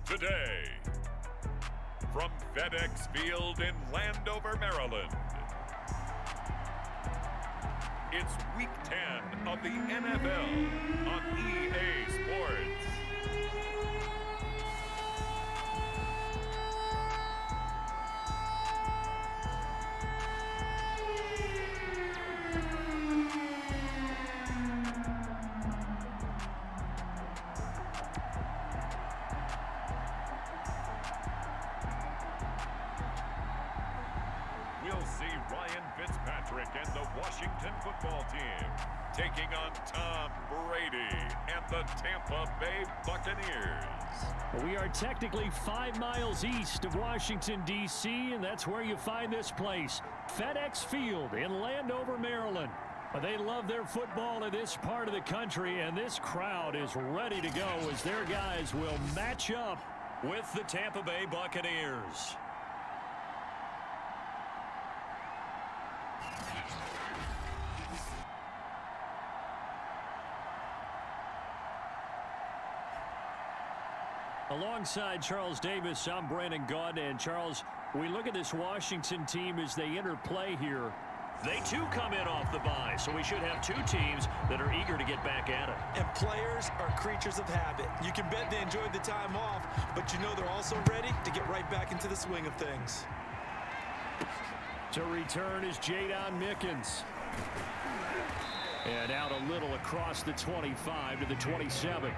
Today, from FedEx Field in Landover, Maryland, it's Week 10 of the NFL on EA Sports. We'll see Ryan Fitzpatrick and the Washington football team taking on Tom Brady and the Tampa Bay Buccaneers. We are technically 5 miles east of Washington, D.C., and that's where you find this place, FedEx Field in Landover, Maryland. They love their football in this part of the country, and this crowd is ready to go as their guys will match up with the Tampa Bay Buccaneers. Alongside Charles Davis, I'm Brandon Gaunt. And Charles, we look at this Washington team as they enter play here. They too come in off the bye, so we should have two teams that are eager to get back at it. And players are creatures of habit. You can bet they enjoyed the time off, but you know they're also ready to get right back into the swing of things. To return is Jadon Mickens. And out a little across the 25 to the 27.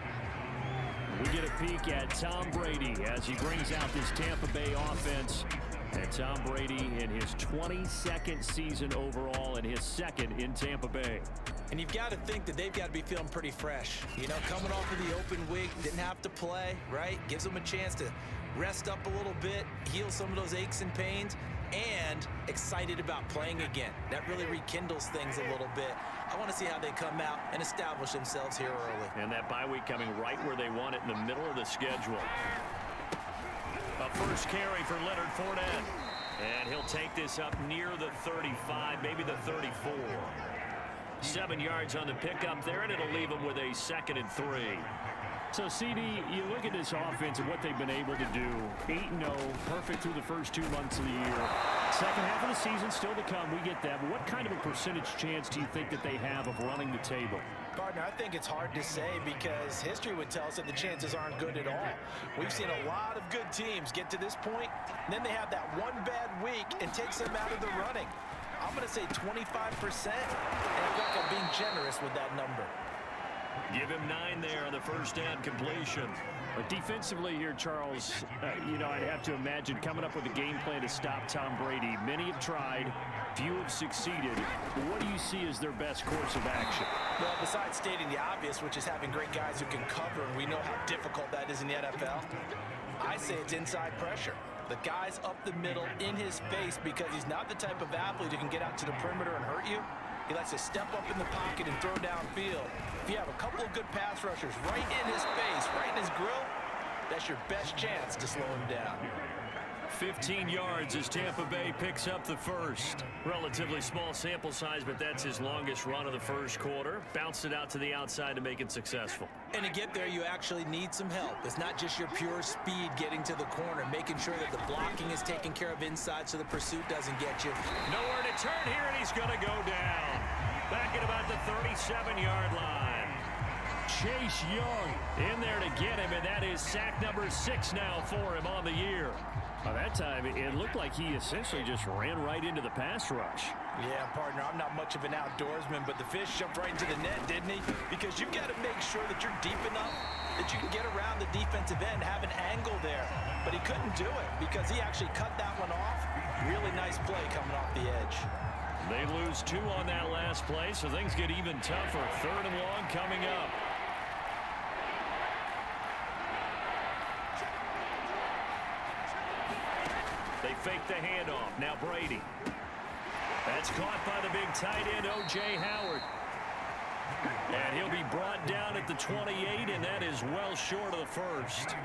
We get a peek at Tom Brady as he brings out this Tampa Bay offense. And Tom Brady in his 22nd season overall and his second in Tampa Bay. And you've got to think that they've got to be feeling pretty fresh. You know, coming off of the open week, didn't have to play, right? Gives them a chance to rest up a little bit, heal some of those aches and pains, and excited about playing again. That really rekindles things a little bit. I want to see how they come out and establish themselves here early. And that bye week coming right where they want it, in the middle of the schedule. A first carry for Leonard Fournette. And he'll take this up near the 35, maybe the 34. 7 yards on the pickup there, and it'll leave him with a 2nd and 3. So, CD, you look at this offense and what they've been able to do. 8-0, perfect through the first 2 months of the year. Second half of the season still to come, we get that. But what kind of a percentage chance do you think that they have of running the table? Partner, I think it's hard to say because history would tell us that the chances aren't good at all. We've seen a lot of good teams get to this point, and then they have that one bad week and takes them out of the running. I'm going to say 25%, and I feel like I'm being generous with that number. Give him 9 there on the first down completion. But defensively here, Charles, you know, I'd have to imagine coming up with a game plan to stop Tom Brady. Many have tried, few have succeeded. What do you see as their best course of action? Well, besides stating the obvious, which is having great guys who can cover, and we know how difficult that is in the NFL, I say it's inside pressure. The guy's up the middle in his face because he's not the type of athlete who can get out to the perimeter and hurt you. He likes to step up in the pocket and throw downfield. If you have a couple of good pass rushers right in his face, right in his grill, that's your best chance to slow him down. 15 yards as Tampa Bay picks up the first. Relatively small sample size, but that's his longest run of the first quarter. Bounced it out to the outside to make it successful. And to get there, you actually need some help. It's not just your pure speed getting to the corner, making sure that the blocking is taken care of inside so the pursuit doesn't get you. Nowhere to turn here, and he's going to go down. Back at about the 37-yard line. Chase Young in there to get him, and that is sack number 6 now for him on the year. By that time, it looked like he essentially just ran right into the pass rush. Yeah, partner, I'm not much of an outdoorsman, but the fish jumped right into the net, didn't he? Because you've got to make sure that you're deep enough that you can get around the defensive end, have an angle there. But he couldn't do it because he actually cut that one off. Really nice play coming off the edge. They lose 2 on that last play, so things get even tougher. 3rd and long coming up. They fake the handoff. Now Brady. That's caught by the big tight end, O.J. Howard. And he'll be brought down at the 28, and that is well short of the first.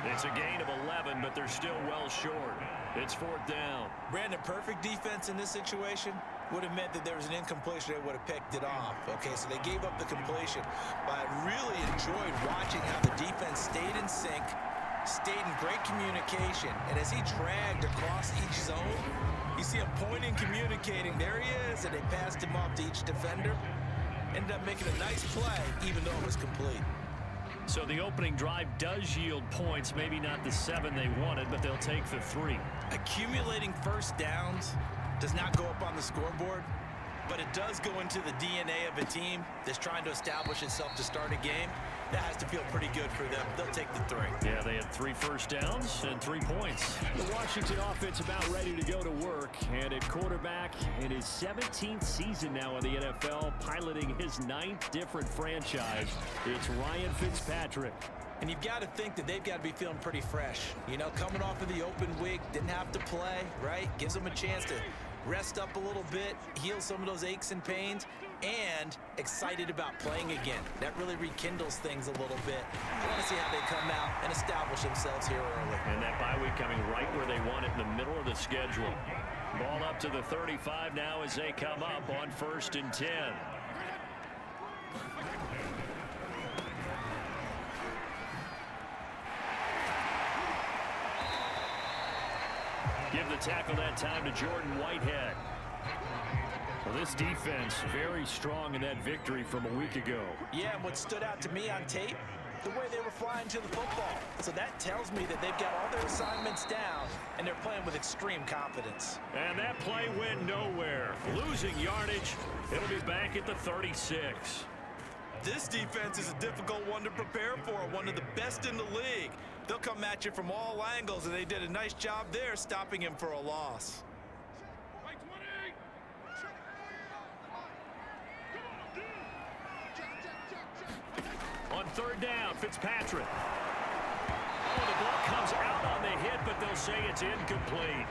It's a gain of 11, but they're still well short. It's 4th down. Brandon, perfect defense in this situation would have meant that there was an incompletion. They would have picked it off. Okay, so they gave up the completion. But I really enjoyed watching how the defense stayed in sync, stayed in great communication. And as he dragged across each zone, you see him pointing, communicating. There he is, and they passed him off to each defender. Ended up making a nice play, even though it was complete. So the opening drive does yield points, maybe not the 7 they wanted, but they'll take the 3. Accumulating first downs does not go up on the scoreboard, but it does go into the DNA of a team that's trying to establish itself to start a game. That has to feel pretty good for them. They'll take the 3. Yeah, they had 3 first downs and 3 points. The Washington offense about ready to go to work. And at quarterback in his 17th season now in the NFL, piloting his 9th different franchise, it's Ryan Fitzpatrick. And you've got to think that they've got to be feeling pretty fresh. You know, coming off of the open week, didn't have to play, right? Gives them a chance to rest up a little bit, heal some of those aches and pains, and excited about playing again. That really rekindles things a little bit. I want to see how they come out and establish themselves here early. And that bye week coming right where they want it, in the middle of the schedule. Ball up to the 35 now as they come up on 1st and 10. Give the tackle that time to Jordan Whitehead. Well, this defense very strong in that victory from a week ago. Yeah, and what stood out to me on tape, the way they were flying to the football. So that tells me that they've got all their assignments down, and they're playing with extreme confidence. And that play went nowhere. Losing yardage. It'll be back at the 36. This defense is a difficult one to prepare for, one of the best in the league. They'll come at you from all angles, and they did a nice job there stopping him for a loss. On 3rd down, Fitzpatrick. Oh, the ball comes out on the hit, but they'll say it's incomplete.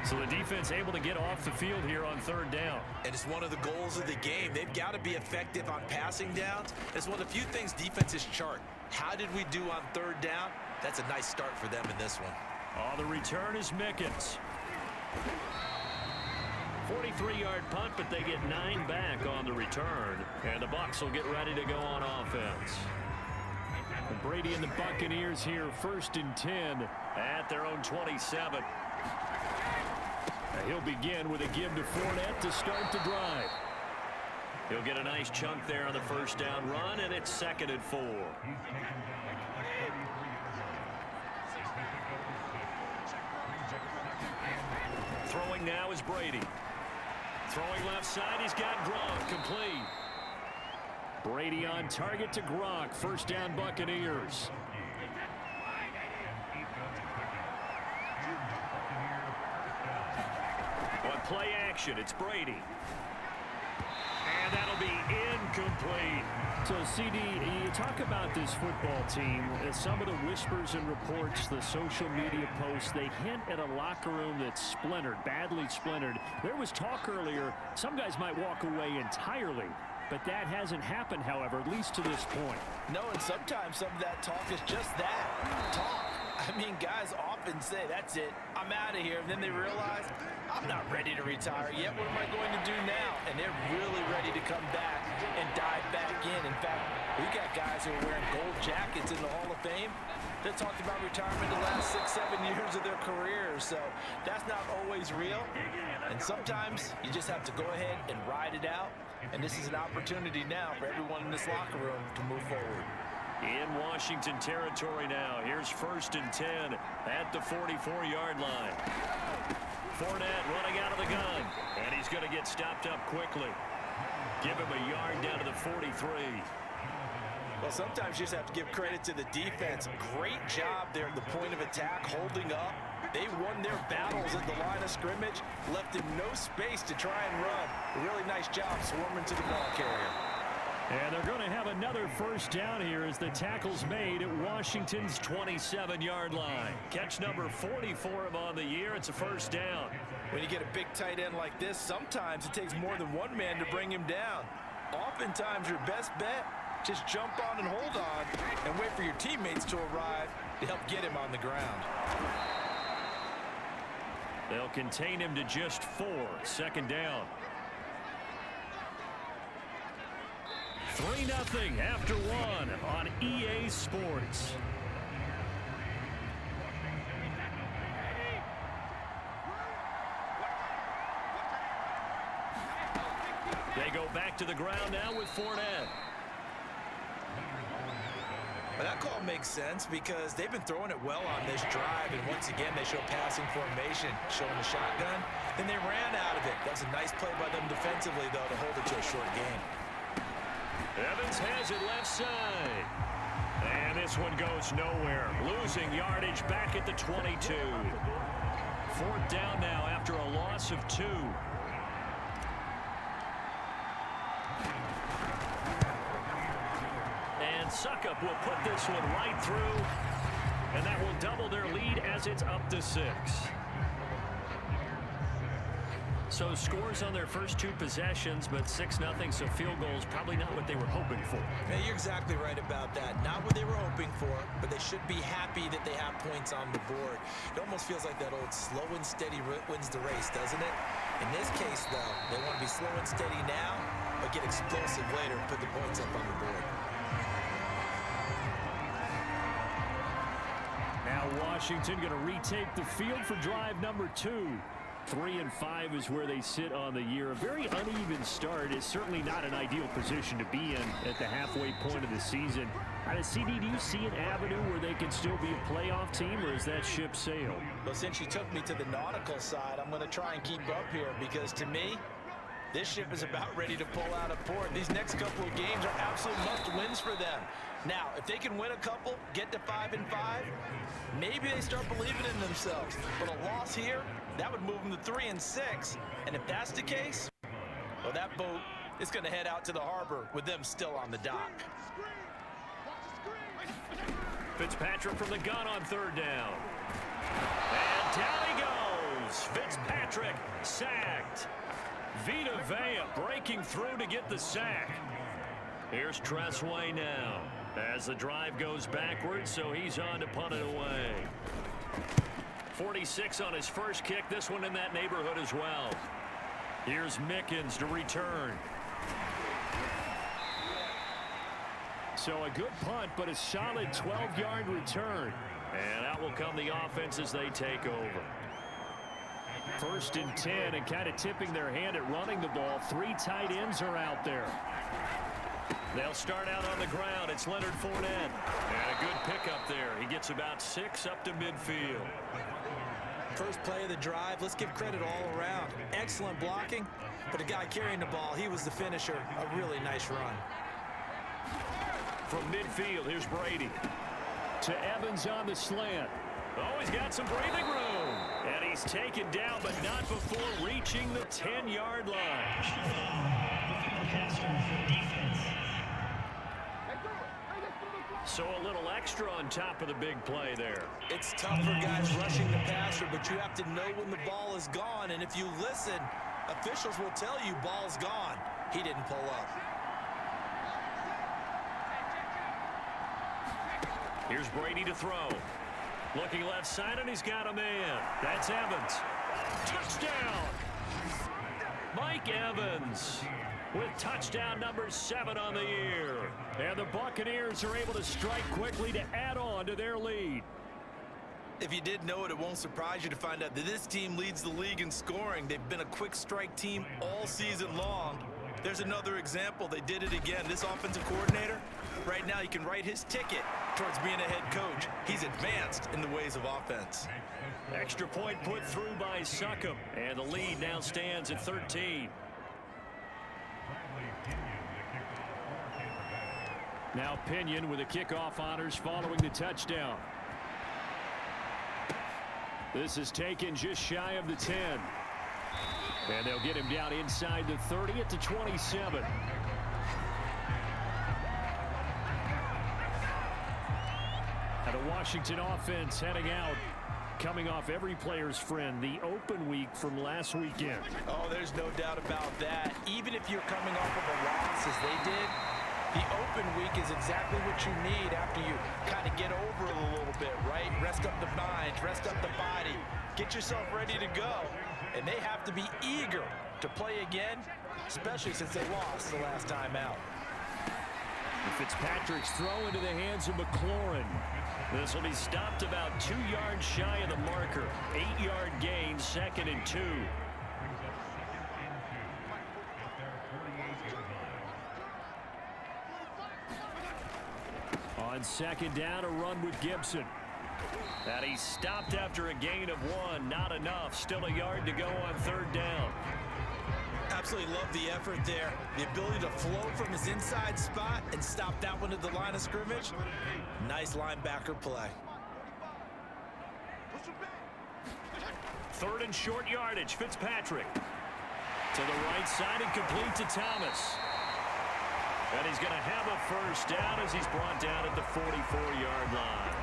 So the defense able to get off the field here on 3rd down. And it's one of the goals of the game. They've got to be effective on passing downs. It's one of the few things defenses chart. How did we do on 3rd down? That's a nice start for them in this one. Oh, the return is Mickens. 43-yard punt, but they get 9 back on the return. And the Bucs will get ready to go on offense. And Brady and the Buccaneers here, 1st and 10 at their own 27. He'll begin with a give to Fournette to start the drive. He'll get a nice chunk there on the 1st down run, and it's 2nd and 4. Throwing now is Brady. Throwing left side, he's got Gronk, complete. Brady on target to Gronk, 1st down Buccaneers. On play action, it's Brady. And that'll be incomplete. So, CD, you talk about this football team, some of the whispers and reports, the social media posts, they hint at a locker room that's splintered, badly splintered. There was talk earlier, some guys might walk away entirely, but that hasn't happened, however, at least to this point. No, and sometimes some of that talk is just that, talk. I mean, guys often say, that's it, I'm out of here, and then they realize, I'm not ready to retire yet. What am I going to do now? And they're really ready to come back and dive back in. In fact, we got guys who are wearing gold jackets in the Hall of Fame that talked about retirement the last 6-7 years of their careers. So that's not always real. And sometimes you just have to go ahead and ride it out. And this is an opportunity now for everyone in this locker room to move forward. In Washington territory now. Here's 1st and 10 at the 44-yard line. Fournette running out of the gun, and he's going to get stopped up quickly. Give him a yard down to the 43. Well, sometimes you just have to give credit to the defense. Great job there at the point of attack, holding up. They won their battles at the line of scrimmage, left him no space to try and run. A really nice job swarming to the ball carrier. And they're going to have another 1st down here as the tackle's made at Washington's 27-yard line. Catch number 44 on the year. It's a 1st down. When you get a big tight end like this, sometimes it takes more than one man to bring him down. Oftentimes, your best bet, just jump on and hold on and wait for your teammates to arrive to help get him on the ground. They'll contain him to just 4. Second down. 3-0 after 1 on EA Sports. They go back to the ground now with Fournette. Well, that call makes sense because they've been throwing it well on this drive, and once again they show passing formation, showing the shotgun, then they ran out of it. That was a nice play by them defensively, though, to hold it to a short game. Evans has it left side. And this one goes nowhere. Losing yardage back at the 22. 4th down now after a loss of 2. And Suckup will put this one right through. And that will double their lead as it's up to 6. So scores on their first 2 possessions, but 6-0, so field goals probably not what they were hoping for. Yeah, you're exactly right about that. Not what they were hoping for, but they should be happy that they have points on the board. It almost feels like that old slow and steady wins the race, doesn't it? In this case, though, they want to be slow and steady now, but get explosive later and put the points up on the board. Now Washington going to retake the field for drive number 2. 3-5 is where they sit on the year. A very uneven start is certainly not an ideal position to be in at the halfway point of the season. CD, do you see an avenue where they can still be a playoff team, or is that ship sailed? Well, since you took me to the nautical side, I'm going to try and keep up here because, to me, this ship is about ready to pull out of port. These next couple of games are absolute must-wins for them. Now, if they can win a couple, get to 5-5, maybe they start believing in themselves. But a loss here, that would move them to 3-6. And if that's the case, well, that boat is going to head out to the harbor with them still on the dock. Fitzpatrick from the gun on 3rd down. And down he goes. Fitzpatrick sacked. Vita Vea breaking through to get the sack. Here's Tressway now as the drive goes backwards, so he's on to punt it away. 46 on his first kick, this one in that neighborhood as well. Here's Mickens to return. So a good punt, but a solid 12-yard return. And out will come the offense as they take over. 1st and 10, and kind of tipping their hand at running the ball. 3 tight ends are out there. They'll start out on the ground. It's Leonard Fournette. And a good pickup there. He gets about 6 up to midfield. First play of the drive, let's give credit all around. Excellent blocking, but the guy carrying the ball, he was the finisher. A really nice run. From midfield, here's Brady. To Evans on the slant. Oh, he's got some breathing room. And he's taken down, but not before reaching the 10-yard line. So a little extra on top of the big play there. It's tough for guys rushing the passer, but you have to know when the ball is gone. And if you listen, officials will tell you ball's gone. He didn't pull up. Here's Brady to throw. Looking left side, and he's got a man. That's Evans. Touchdown! Mike Evans with touchdown number 7 on the year. And the Buccaneers are able to strike quickly to add on to their lead. If you didn't know it, it won't surprise you to find out that this team leads the league in scoring. They've been a quick strike team all season long. There's another example. They did it again. This offensive coordinator, right now, you can write his ticket towards being a head coach. He's advanced in the ways of offense. Extra point put through by Suckup, and the lead now stands at 13. Now Pinion with the kickoff honors following the touchdown. This is taken just shy of the 10. And they'll get him down inside the 30 at the 27. And the Washington offense heading out. coming off every player's friend, the open week from last weekend. Oh, there's no doubt about that. Even if you're coming off of a loss as they did, the open week is exactly what you need after you kind of get over it a little bit, right? Rest up the mind, rest up the body, get yourself ready to go. And they have to be eager to play again, especially since they lost the last time out. Fitzpatrick's throw into the hands of McLaurin. This will be stopped about 2 yards shy of the marker. 8-yard gain, 2nd and 2. On 2nd down, a run with Gibson. And he stopped after a gain of 1. Not enough. Still a yard to go on 3rd down. Absolutely love the effort there. The ability to flow from his inside spot and stop that one at the line of scrimmage. Nice linebacker play. 3rd and short yardage. Fitzpatrick to the right side and complete to Thomas. And he's going to have a 1st down as he's brought down at the 44-yard line.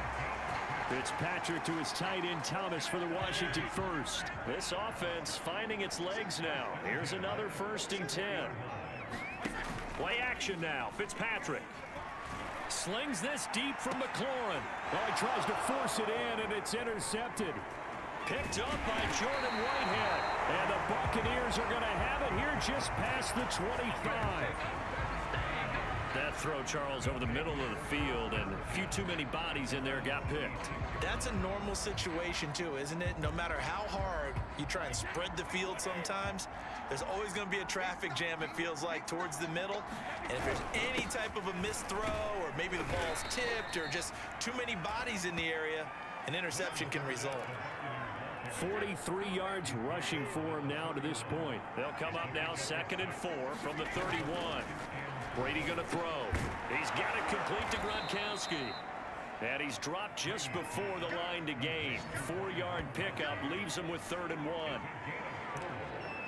Fitzpatrick to his tight end Thomas for the Washington 1st. This offense finding its legs now. Here's another 1st and 10. Play action now. Fitzpatrick slings this deep from McLaurin. Well, he tries to force it in, and it's intercepted. Picked up by Jordan Whitehead. And the Buccaneers are going to have it here just past the 25. That throw, Charles, over the middle of the field, and a few too many bodies in there got picked. That's a normal situation, too, isn't it? No matter how hard you try and spread the field sometimes, there's always going to be a traffic jam, it feels like, towards the middle. And if there's any type of a missed throw, or maybe the ball's tipped, or just too many bodies in the area, an interception can result. 43 yards rushing for him now to this point. They'll come up now 2nd and 4 from the 31. Brady going to throw. He's got it complete to Gronkowski. And he's dropped just before the line to gain. 4-yard pickup leaves him with 3rd and 1.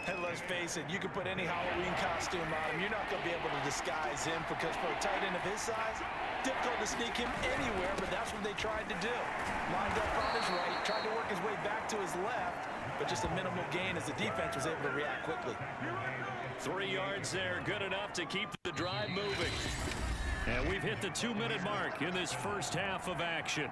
And let's face it, you can put any Halloween costume on him. You're not going to be able to disguise him because for a tight end of his size, difficult to sneak him anywhere, but that's what they tried to do. Lined up on his right, tried to work his way back to his left, but just a minimal gain as the defense was able to react quickly. 3 yards there, good enough to keep the drive moving. And we've hit the 2-minute mark in this first half of action.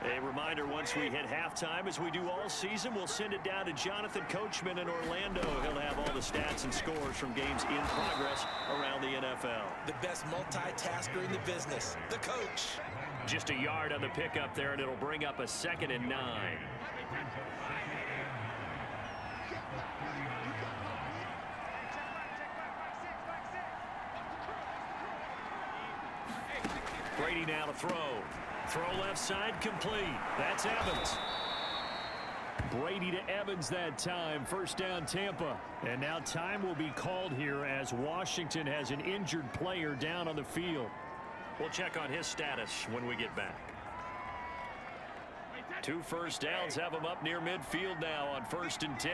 A reminder, once we hit halftime, as we do all season, we'll send it down to Jonathan Coachman in Orlando. He'll have all the stats and scores from games in progress around the NFL. The best multitasker in the business, the coach. Just a yard on the pickup there, and it'll bring up a 2nd and 9. Brady now to throw. Throw left side complete. That's Evans. Brady to Evans that time. 1st down Tampa. And now time will be called here as Washington has an injured player down on the field. We'll check on his status when we get back. 2 first downs have him up near midfield now on 1st and 10.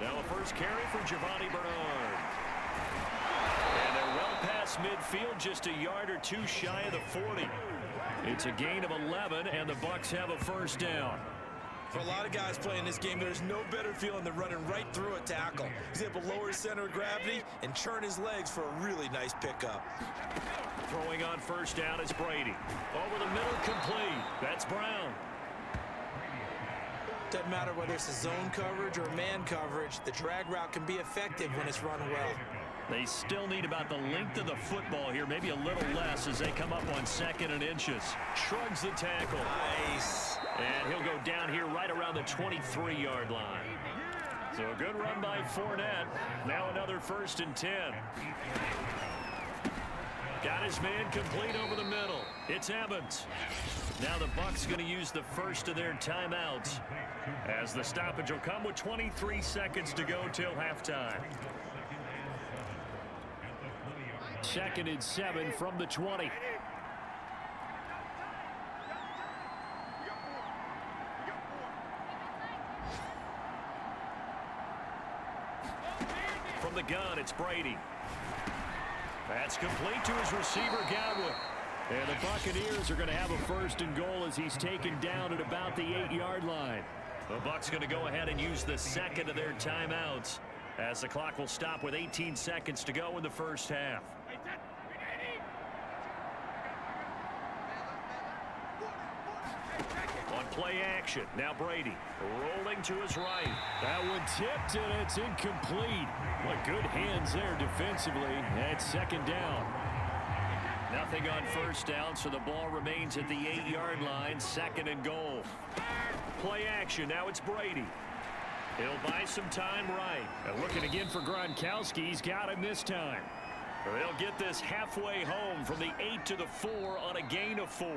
Now a first carry for Giovanni Bernard. And they're well past midfield, just a yard or 2 shy of the 40. It's a gain of 11, and the Bucs have a 1st down. For a lot of guys playing this game, there's no better feeling than running right through a tackle. He's able to lower his center of gravity and churn his legs for a really nice pickup. Throwing on 1st down is Brady. Over the middle, complete. That's Brown. Doesn't matter whether it's a zone coverage or man coverage, the drag route can be effective when it's run well. They still need about the length of the football here, maybe a little less as they come up on 2nd and inches. Shrugs the tackle. Nice. And he'll go down here right around the 23-yard line. So a good run by Fournette. Now another 1st and 10. Got his man complete over the middle. It's Evans. Now the Bucs going to use the first of their timeouts as the stoppage will come with 23 seconds to go till halftime. 2nd and 7 from the 20. From the gun, it's Brady. That's complete to his receiver, Godwin. And the Buccaneers are going to have a first and goal as he's taken down at about the 8-yard line. The Bucs going to go ahead and use the second of their timeouts as the clock will stop with 18 seconds to go in the first half. On play action, now Brady rolling to his right. That one tipped and it's incomplete. What good hands there defensively. That's second down. Nothing on first down, so the ball remains at the 8-yard line, second and goal. Play action, now it's Brady. He'll buy some time right. And looking again for Gronkowski. He's got him this time. They'll get this halfway home from the 8 to the 4 on a gain of 4.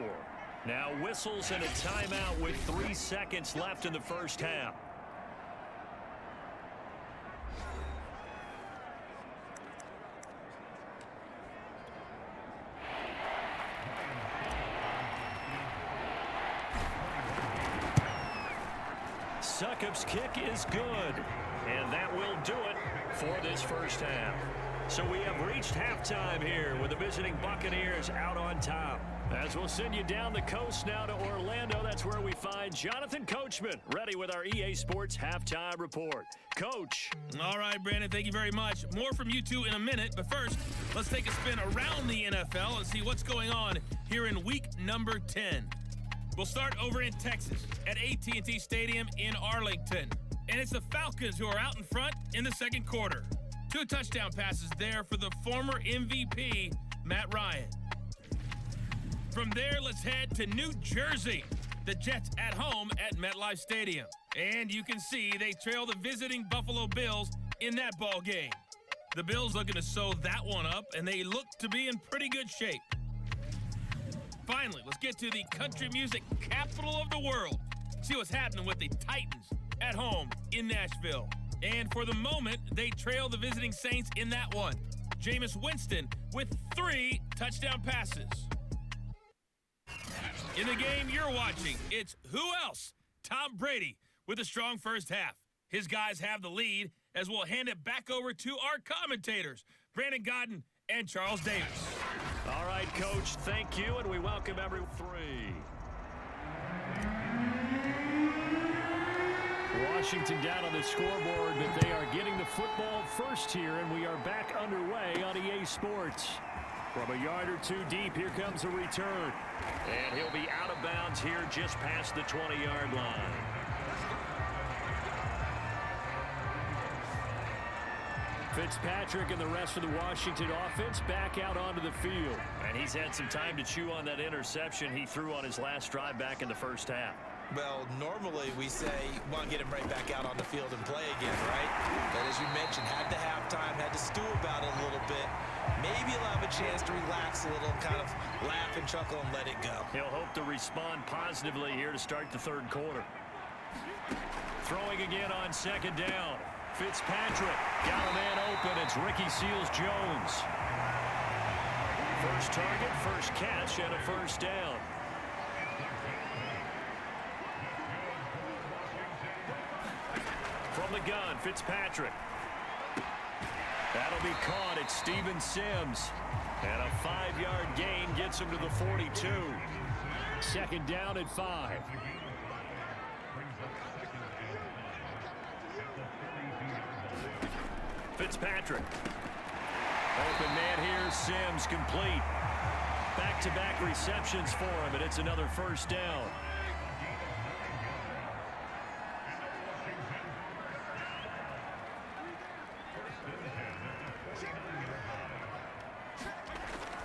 Now whistles and a timeout with 3 seconds left in the first half. Succop's kick is good, and that will do it for this first half. So we have reached halftime here with the visiting Buccaneers out on top. As we'll send you down the coast now to Orlando, that's where we find Jonathan Coachman ready with our EA Sports Halftime Report. Coach. All right, Brandon, thank you very much. More from you two in a minute, but first, let's take a spin around the NFL and see what's going on here in week number 10. We'll start over in Texas at AT&T Stadium in Arlington. And it's the Falcons who are out in front in the second quarter. 2 touchdown passes there for the former MVP, Matt Ryan. From there, let's head to New Jersey. The Jets at home at MetLife Stadium. And you can see they trail the visiting Buffalo Bills in that ball game. The Bills looking to sew that one up, and they look to be in pretty good shape. Finally, let's get to the country music capital of the world. See what's happening with the Titans at home in Nashville. And for the moment, they trail the visiting Saints in that one. Jameis Winston with 3 touchdown passes. In the game you're watching, it's who else? Tom Brady with a strong first half. His guys have the lead as we'll hand it back over to our commentators, Brandon Godden and Charles Davis. All right, Coach, thank you, and we welcome every 3. Washington down on the scoreboard, but they are getting the football first here, and we are back underway on EA Sports. From a yard or 2 deep, here comes a return. And he'll be out of bounds here just past the 20-yard line. Fitzpatrick and the rest of the Washington offense back out onto the field. And he's had some time to chew on that interception he threw on his last drive back in the first half. Well, normally we say, well, get him right back out on the field and play again, right? But as you mentioned, had to have time, had to stew about it a little bit. Maybe he'll have a chance to relax a little, kind of laugh and chuckle and let it go. He'll hope to respond positively here to start the third quarter. Throwing again on second down. Fitzpatrick got a man open. It's Ricky Seals-Jones. First target, first catch, and a first down. From the gun, Fitzpatrick. That'll be caught. It's Steven Sims. And a 5-yard gain gets him to the 42. Second down at 5. Fitzpatrick. Open man here, Sims complete. Back-to-back receptions for him, and it's another first down.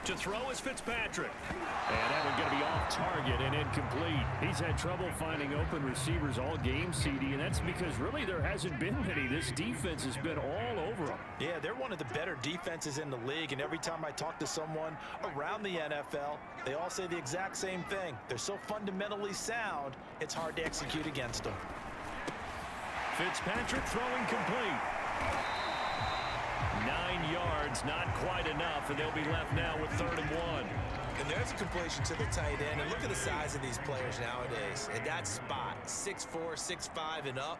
To throw is Fitzpatrick. And that one going to be off target and incomplete. He's had trouble finding open receivers all game, CD, and that's because really there hasn't been many. This defense has been all over them. Yeah, they're one of the better defenses in the league, and every time I talk to someone around the NFL, they all say the exact same thing. They're so fundamentally sound, it's hard to execute against them. Fitzpatrick throwing complete. 9 yards, not quite enough, and they'll be left now with 3rd and 1. And there's a completion to the tight end. And look at the size of these players nowadays. At that spot, 6'4", 6'5", and up.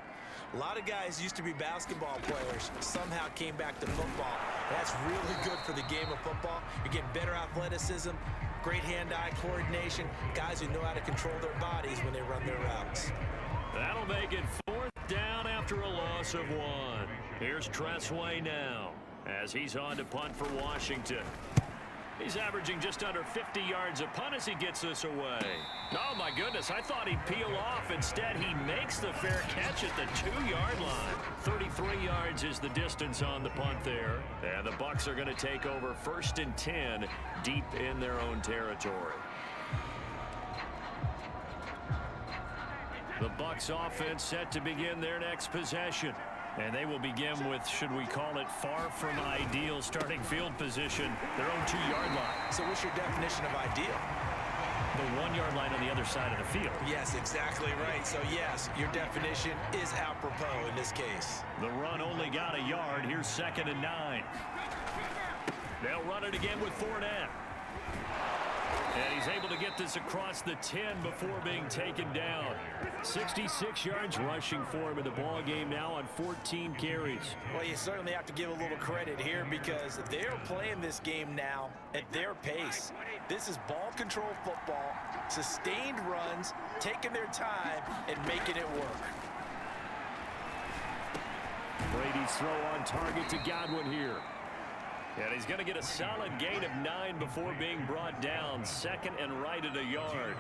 A lot of guys used to be basketball players, somehow came back to football. That's really good for the game of football. You're getting better athleticism, great hand-eye coordination, guys who know how to control their bodies when they run their routes. That'll make it 4th down after a loss of 1. Here's Tressway now as he's on to punt for Washington. He's averaging just under 50 yards a punt as he gets this away. Oh, my goodness, I thought he'd peel off. Instead, he makes the fair catch at the 2-yard line. 33 yards is the distance on the punt there. And the Bucs are going to take over 1st and 10 deep in their own territory. The Bucs offense set to begin their next possession. And they will begin with, should we call it, far from ideal starting field position, their own 2-yard line. So what's your definition of ideal? The 1-yard line on the other side of the field. Yes, exactly right. So, yes, your definition is apropos in this case. The run only got a yard. Here's 2nd and 9. They'll run it again with Fournette. And he's able to get this across the 10 before being taken down. 66 yards rushing for him in the ball game now on 14 carries. Well, you certainly have to give a little credit here because they're playing this game now at their pace. This is ball control football, sustained runs, taking their time and making it work. Brady's throw on target to Godwin here. And he's going to get a solid gain of 9 before being brought down. 2nd and right at a yard.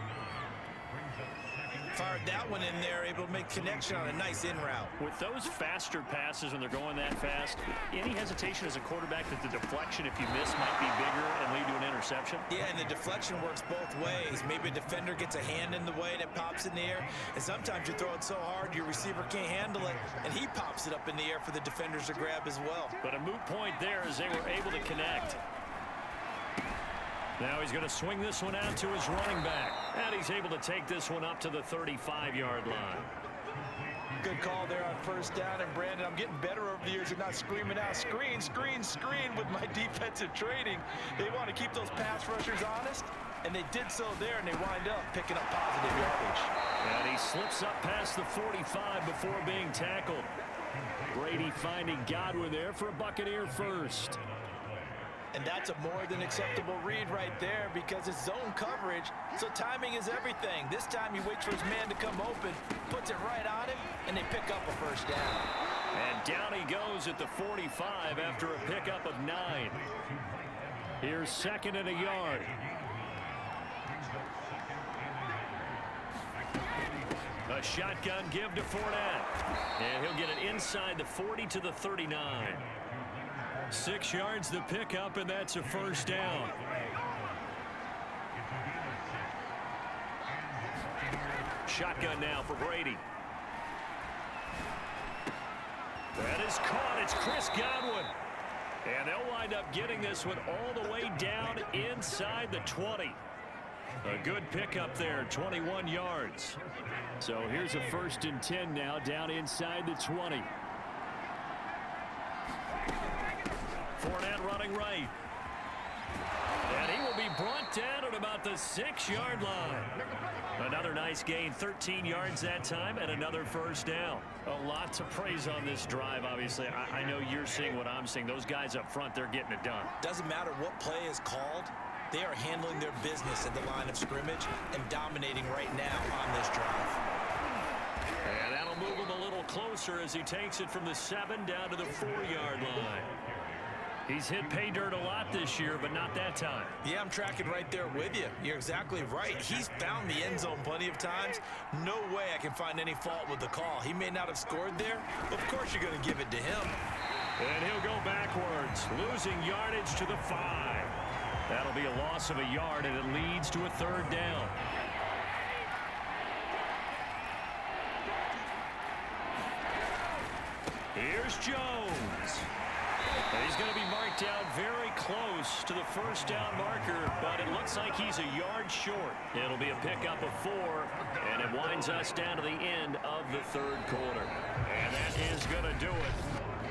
Fired that one in there, able to make connection on a nice in route. With those faster passes when they're going that fast, any hesitation as a quarterback that the deflection, if you miss, might be bigger and lead to an interception? Yeah, and the deflection works both ways. Maybe a defender gets a hand in the way and it pops in the air. And sometimes you throw it so hard your receiver can't handle it, and he pops it up in the air for the defenders to grab as well. But a moot point there as they were able to connect. Now he's going to swing this one out to his running back. And he's able to take this one up to the 35-yard line. Good call there on 1st down. And, Brandon, I'm getting better over the years. You're not screaming out, screen, screen, screen with my defensive training. They want to keep those pass rushers honest, and they did so there, and they wind up picking up positive yardage. And he slips up past the 45 before being tackled. Brady finding Godwin there for a Buccaneer first. And that's a more than acceptable read right there because it's zone coverage, so timing is everything. This time he waits for his man to come open, puts it right on him, and they pick up a 1st down. And down he goes at the 45 after a pickup of 9. Here's 2nd and a yard. A shotgun give to Fournette. And he'll get it inside the 40 to the 39. 6 yards the pickup, and that's a 1st down. Shotgun now for Brady. That is caught. It's Chris Godwin. And they'll wind up getting this one all the way down inside the 20. A good pickup there, 21 yards. So here's a 1st and 10 now down inside the 20. Fournette running right. And he will be brought down at about the 6-yard line. Another nice gain, 13 yards that time, and another 1st down. A lot to praise on this drive, obviously. I know you're seeing what I'm seeing. Those guys up front, they're getting it done. Doesn't matter what play is called. They are handling their business at the line of scrimmage and dominating right now on this drive. And that'll move him a little closer as he takes it from the 7 down to the 4-yard line. He's hit pay dirt a lot this year, but not that time. Yeah, I'm tracking right there with you. You're exactly right. He's found the end zone plenty of times. No way I can find any fault with the call. He may not have scored there, but of course you're going to give it to him. And he'll go backwards, losing yardage to the 5. That'll be a loss of a yard, and it leads to a 3rd down. Here's Jones. And he's going to be marked down very close to the 1st down marker, but it looks like he's a yard short. It'll be a pickup of 4, and it winds us down to the end of the 3rd quarter. And that is going to do it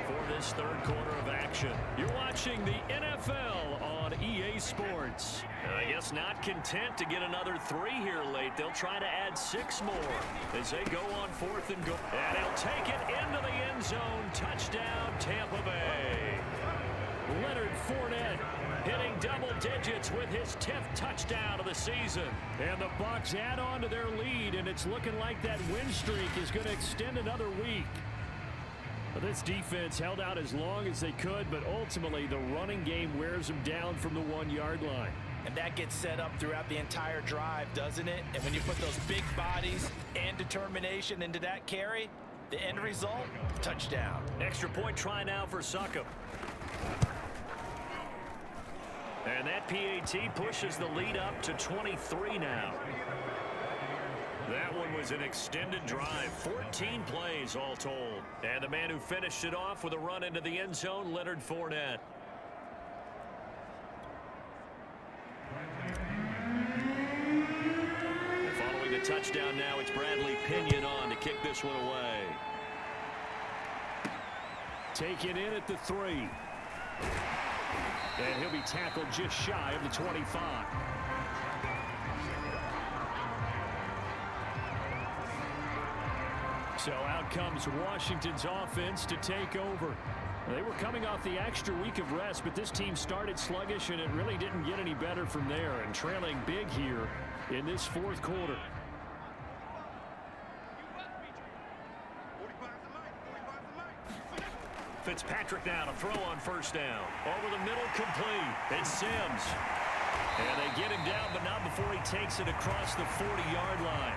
for this third quarter of action. You're watching the NFL on EA Sports. I guess not content to get another 3 here late. They'll try to add 6 more as they go on 4th and goal. And he'll take it into the end zone. Touchdown, Tampa Bay. Leonard Fournette hitting double digits with his 10th touchdown of the season. And the Bucs add on to their lead, and it's looking like that win streak is going to extend another week. But this defense held out as long as they could, but ultimately the running game wears them down from the 1-yard line. And that gets set up throughout the entire drive, doesn't it? And when you put those big bodies and determination into that carry, the end result, touchdown. Extra point try now for Succop. And that PAT pushes the lead up to 23 now. That one was an extended drive. 14 plays all told. And the man who finished it off with a run into the end zone, Leonard Fournette. And following the touchdown now, it's Bradley Pinion on to kick this one away. Taken in at the 3. And he'll be tackled just shy of the 25. So out comes Washington's offense to take over. They were coming off the extra week of rest, but this team started sluggish, and it really didn't get any better from there, and trailing big here in this 4th quarter. Fitzpatrick now to throw on 1st down. Over the middle, complete. It's Sims. And they get him down, but not before he takes it across the 40-yard line.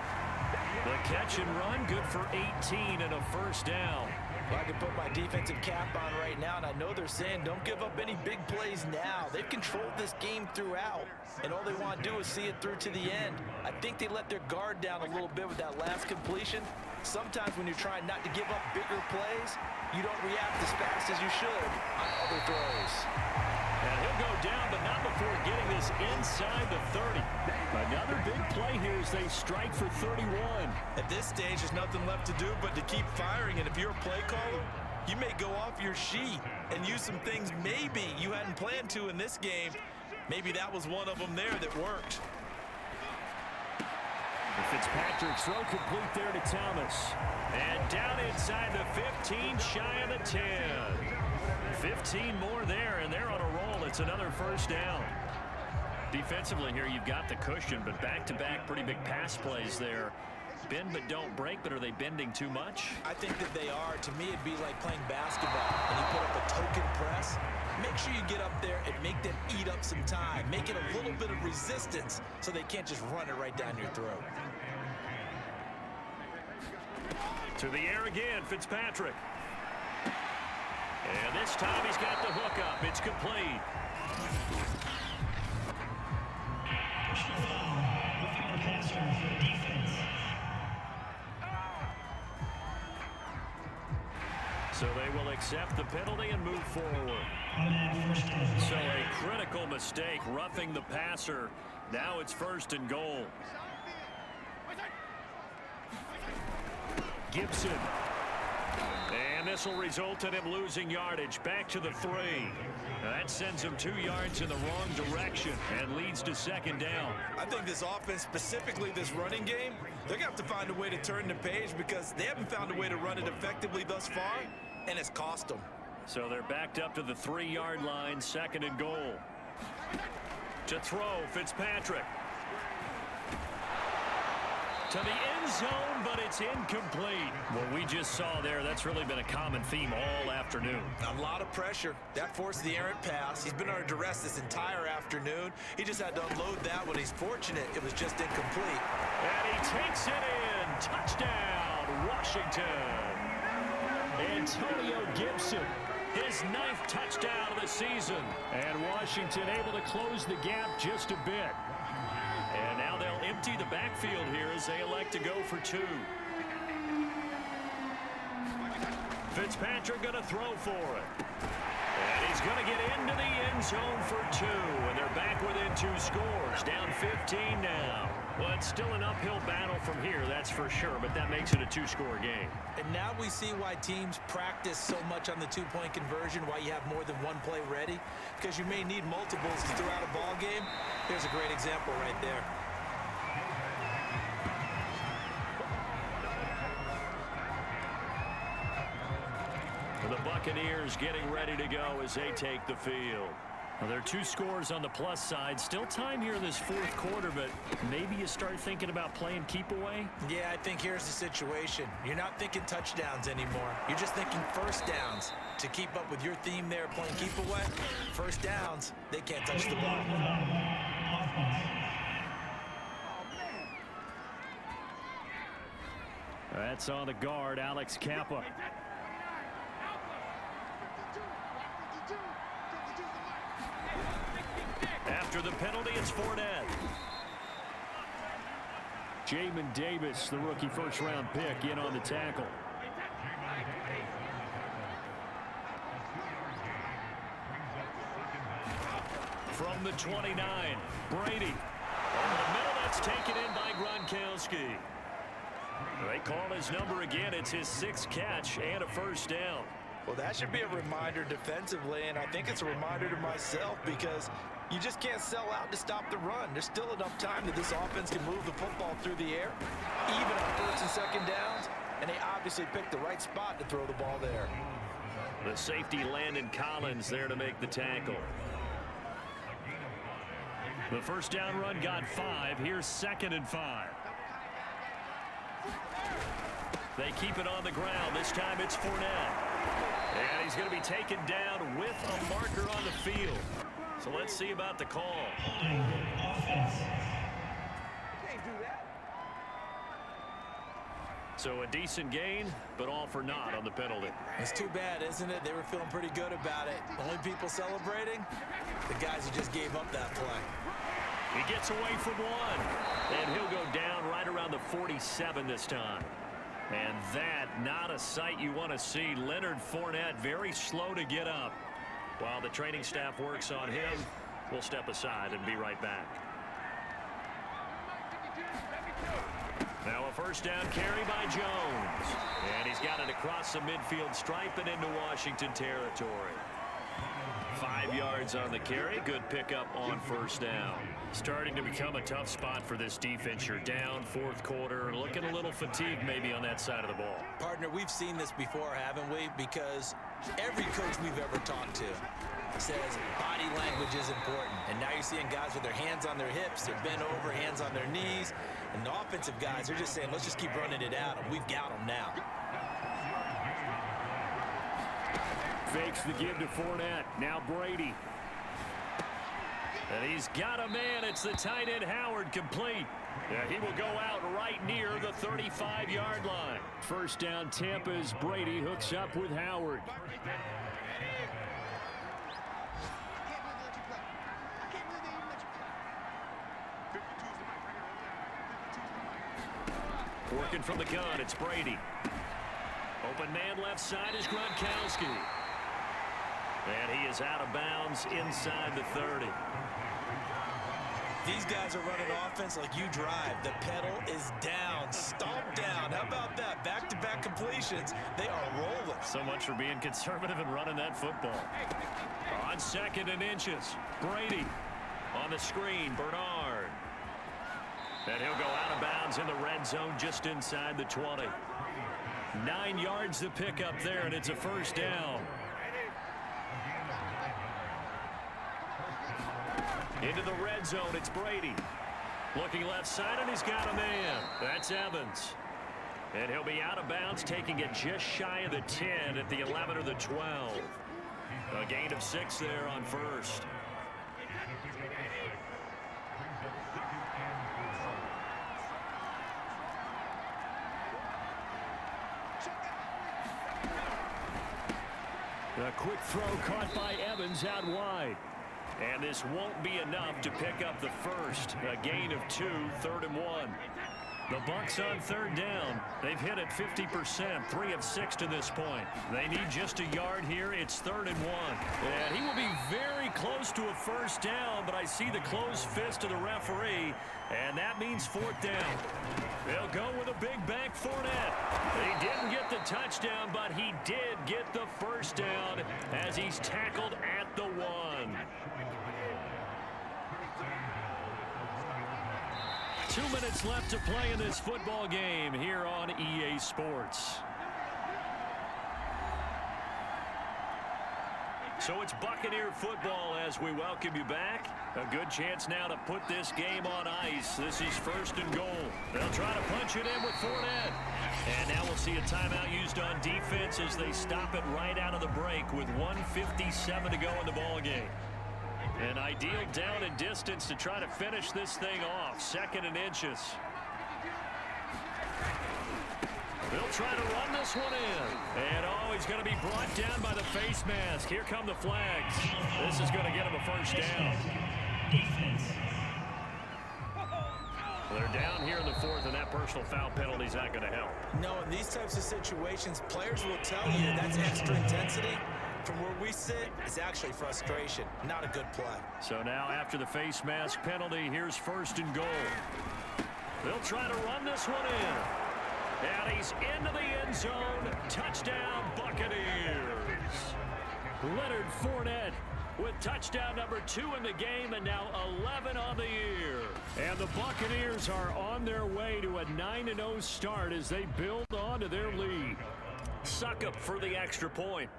The catch and run, good for 18 and a 1st down. Well, I can put my defensive cap on right now, and I know they're saying don't give up any big plays now. They've controlled this game throughout, and all they want to do is see it through to the end. I think they let their guard down a little bit with that last completion. Sometimes when you're trying not to give up bigger plays, you don't react as fast as you should on other throws. And he'll go down, but not before getting this inside the 30. Another big play here as they strike for 31. At this stage, there's nothing left to do but to keep firing. And if you're a play caller, you may go off your sheet and use some things maybe you hadn't planned to in this game. Maybe that was one of them there that worked. Fitzpatrick's throw complete there to Thomas. And down inside the 15, shy of the 10. 15 more there, and they're on a roll. It's another 1st down. Defensively here, you've got the cushion, but back-to-back pretty big pass plays there. Bend but don't break, but are they bending too much? I think that they are. To me, it'd be like playing basketball, and you put up a token press. Make sure you get up there and make them eat up some time. Make it a little bit of resistance so they can't just run it right down your throat. To the air again, Fitzpatrick. And this time he's got the hook up. It's complete. So they will accept the penalty and move forward. So a critical mistake, roughing the passer. Now it's 1st and goal. Gibson. And this will result in him losing yardage. Back to the 3. Now that sends him 2 yards in the wrong direction and leads to 2nd down. I think this offense, specifically this running game, they're going to have to find a way to turn the page because they haven't found a way to run it effectively thus far, and it's cost them. So they're backed up to the 3-yard line, 2nd and goal. To throw, Fitzpatrick. To the end zone, but it's incomplete. What we just saw there, that's really been a common theme all afternoon. A lot of pressure. That forced the errant pass. He's been under duress this entire afternoon. He just had to unload that one. He's fortunate it was just incomplete. And he takes it in. Touchdown, Washington. Antonio Gibson. His 9th touchdown of the season. And Washington able to close the gap just a bit. And now they'll empty the backfield here as they elect to go for 2. Fitzpatrick going to throw for it. And he's going to get into the end zone for 2. And they're back within 2 scores. Down 15 now. Well, it's still an uphill battle from here, that's for sure, but that makes it a 2-score game. And now we see why teams practice so much on the 2-point conversion, why you have more than one play ready, because you may need multiples throughout a ball game. Here's a great example right there. The Buccaneers getting ready to go as they take the field. Well, there are 2 scores on the plus side. Still time here in this 4th quarter, but maybe you start thinking about playing keep away? Yeah, I think here's the situation. You're not thinking touchdowns anymore. You're just thinking first downs. To keep up with your theme there, playing keep away, first downs, they can't touch the ball. That's on the guard, Alex Kappa. After the penalty, it's Fournette. Jamin Davis, the rookie first-round pick, in on the tackle. From the 29, Brady. Over the middle, that's taken in by Gronkowski. They call his number again. It's his 6th catch and a first down. Well, that should be a reminder defensively, and I think it's a reminder to myself because you just can't sell out to stop the run. There's still enough time that this offense can move the football through the air, even on first and second downs, and they obviously picked the right spot to throw the ball there. The safety Landon Collins there to make the tackle. The first down run got 5. Here's 2nd and 5. They keep it on the ground. This time it's Fournette. And he's going to be taken down with a marker on the field. So let's see about the call. So a decent gain, but all for naught on the penalty. It's too bad, isn't it? They were feeling pretty good about it. Only people celebrating, the guys who just gave up that play. He gets away from 1, and he'll go down right around the 47 this time. And that, not a sight you want to see. Leonard Fournette very slow to get up. While the training staff works on him, we'll step aside and be right back. Now a first down carry by Jones. And he's got it across the midfield stripe and into Washington territory. 5 yards on the carry. Good pickup on first down. Starting to become a tough spot for this defense. You're down 4th quarter. Looking a little fatigued maybe on that side of the ball. Partner, we've seen this before, haven't we? Because every coach we've ever talked to says body language is important. And now you're seeing guys with their hands on their hips, they're bent over, hands on their knees. And the offensive guys are just saying, let's just keep running it out, and we've got them now. Fakes the give to Fournette. Now Brady. And he's got a man. It's the tight end Howard, complete. Yeah, he will go out right near the 35-yard line. First down Tampa's Brady hooks up with Howard. Working from the gun, it's Brady. Open man left side is Gronkowski. And he is out of bounds inside the 30. These guys are running offense like you drive. The pedal is down, stomp down. How about that? Back-to-back completions. They are rolling. So much for being conservative and running that football. On 2nd and inches, Brady. On the screen, Bernard. And he'll go out of bounds in the red zone just inside the 20. 9 yards to pick up there, and it's a first down. Into the red zone, it's Brady. Looking left side, and he's got a man. That's Evans. And he'll be out of bounds, taking it just shy of the 10 at the 11 or the 12. A gain of 6 there on first. A quick throw caught by Evans out wide. And this won't be enough to pick up the first. A gain of 2, 3rd and 1. The Bucs on third down. They've hit it 50%, 3 of 6 to this point. They need just a yard here. It's 3rd and 1. And he will be very close to a first down, but I see the closed fist of the referee, and that means 4th down. They'll go with a big bank Fournette. He didn't get the touchdown, but he did get the first down as he's tackled at the 1. 2 minutes left to play in this football game here on EA Sports. So it's Buccaneer football as we welcome you back. A good chance now to put this game on ice. This is 1st and goal. They'll try to punch it in with Fournette. And now we'll see a timeout used on defense as they stop it right out of the break with 1:57 to go in the ball game. An ideal down and distance to try to finish this thing off. 2nd and inches. They'll try to run this one in. And he's going to be brought down by the face mask. Here come the flags. This is going to get him a first down. They're down here in the 4th, and that personal foul penalty is not going to help. No, in these types of situations, players will tell you that's extra intensity. From where we sit, it's actually frustration. Not a good play. So now after the face mask penalty, here's 1st and goal. They'll try to run this one in. And he's into the end zone. Touchdown, Buccaneers. Leonard Fournette with touchdown number 2 in the game, and now 11 on the year. And the Buccaneers are on their way to a 9-0 start as they build on to their lead. Succop for the extra point.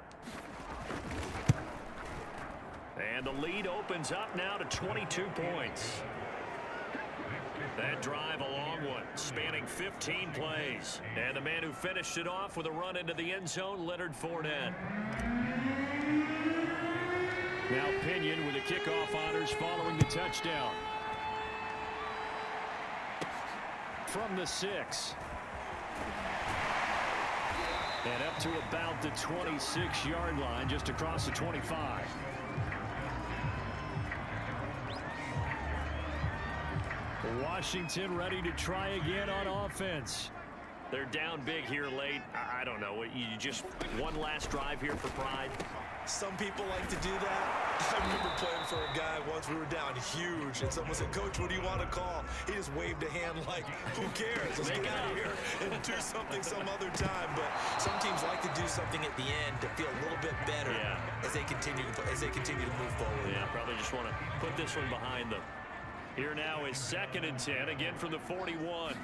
And the lead opens up now to 22 points. That drive a long one, spanning 15 plays. And the man who finished it off with a run into the end zone, Leonard Fournette. Now Pinion with the kickoff honors following the touchdown. From the 6. And up to about the 26-yard line, just across the 25. Washington ready to try again on offense. They're down big here late. I don't know. You just one last drive here for pride. Some people like to do that. I remember playing for a guy once. We were down huge, and someone said, "Coach, what do you want to call?" He just waved a hand like, "Who cares? Let's get out of here and do something some other time." But some teams like to do something at the end to feel a little bit better as they continue to move forward. Yeah, probably just want to put this one behind them. Here now is 2nd and 10, again from the 41.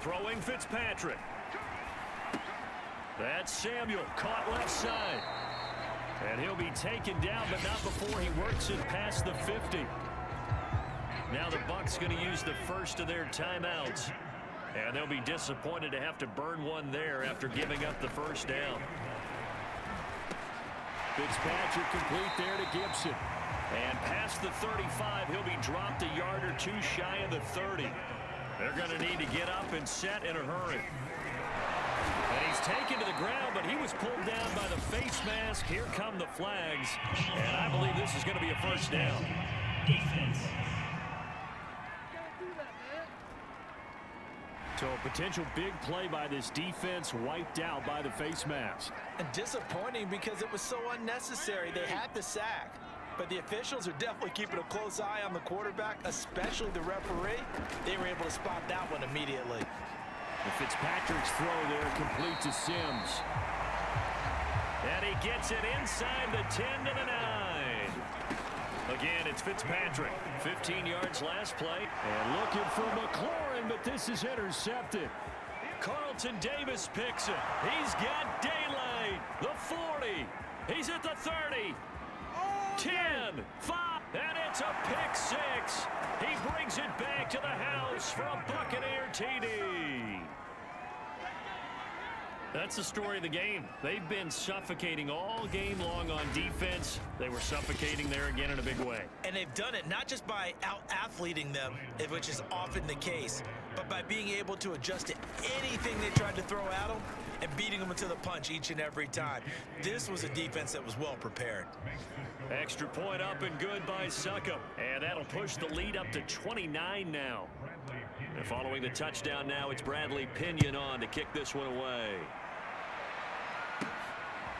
Throwing Fitzpatrick. That's Samuel, caught left side. And he'll be taken down, but not before he works it past the 50. Now the Bucs going to use the first of their timeouts. And they'll be disappointed to have to burn one there after giving up the first down. Fitzpatrick complete there to Gibson. And past the 35, he'll be dropped a yard or 2 shy of the 30. They're going to need to get up and set in a hurry. And he's taken to the ground, but he was pulled down by the face mask. Here come the flags. And I believe this is going to be a first down. So a potential big play by this defense wiped out by the face mask. And disappointing because it was so unnecessary. They had the sack. But the officials are definitely keeping a close eye on the quarterback, especially the referee. They were able to spot that one immediately. And Fitzpatrick's throw there complete to Sims. And he gets it inside the 10 to the 9. Again, it's Fitzpatrick. 15 yards last play. And looking for McLaurin, but this is intercepted. Carlton Davis picks it. He's got daylight. The 40. He's at the 30. 10, 5, and it's a pick 6. He brings it back to the house for a Buccaneer TD. That's the story of the game. They've been suffocating all game long on defense. They were suffocating there again in a big way. And they've done it not just by out-athleting them, which is often the case, but by being able to adjust to anything they tried to throw at them and beating them into the punch each and every time. This was a defense that was well prepared. Extra point up and good by Succop. And that'll push the lead up to 29 now. And following the touchdown now, it's Bradley Pinion on to kick this one away.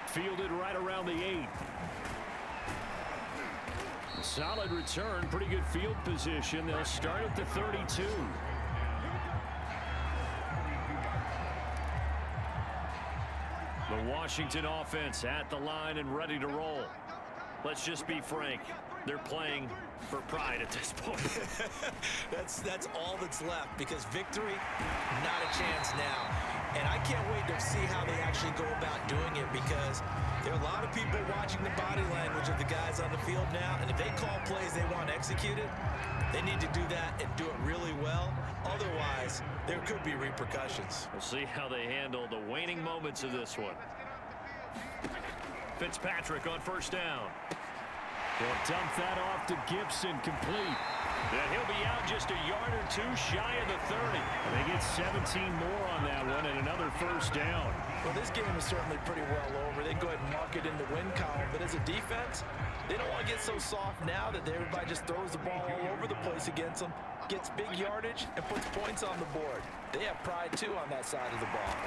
Fielded right around the 8. Solid return, pretty good field position. They'll start at the 32. The Washington offense at the line and ready to roll. Let's just be frank. They're playing for pride at this point. That's all that's left, because victory, not a chance now. And I can't wait to see how they actually go about doing it, because there are a lot of people watching the body language of the guys on the field now, and if they call plays they want executed, they need to do that and do it really well. Otherwise, there could be repercussions. We'll see how they handle the waning moments of this one. Fitzpatrick on first down. They'll dump that off to Gibson, complete. And he'll be out just a yard or two shy of the 30. And they get 17 more on that one and another first down. Well, this game is certainly pretty well over. They go ahead and mark it in the win column. But as a defense, they don't want to get so soft now that everybody just throws the ball all over the place against them, gets big yardage, and puts points on the board. They have pride, too, on that side of the ball.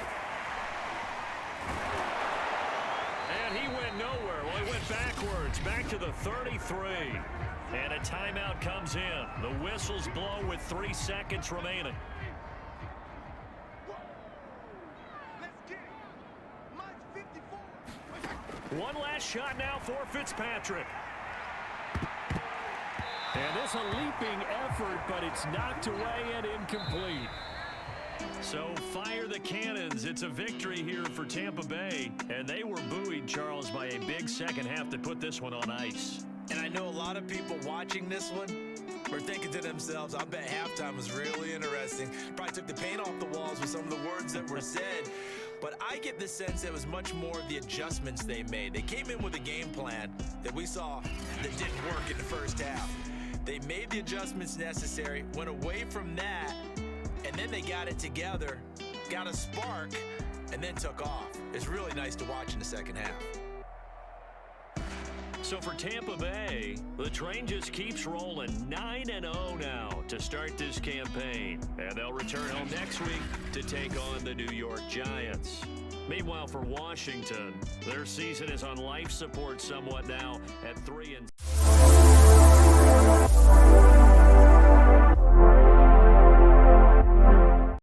And he went nowhere. Well, he went backwards, back to the 33. And a timeout comes in. The whistles blow with 3 seconds remaining. One last shot now for Fitzpatrick. And this a leaping effort, but it's knocked away and incomplete. So fire the cannons. It's a victory here for Tampa Bay. And they were buoyed, Charles, by a big second half to put this one on ice. And I know a lot of people watching this one were thinking to themselves, I bet halftime was really interesting. Probably took the paint off the walls with some of the words that were said. But I get the sense it was much more of the adjustments they made. They came in with a game plan that we saw that didn't work in the first half. They made the adjustments necessary, went away from that, and then they got it together, got a spark, and then took off. It's really nice to watch in the second half. So for Tampa Bay, the train just keeps rolling 9-0 now to start this campaign. And they'll return home next week to take on the New York Giants. Meanwhile, for Washington, their season is on life support somewhat now at 3-6.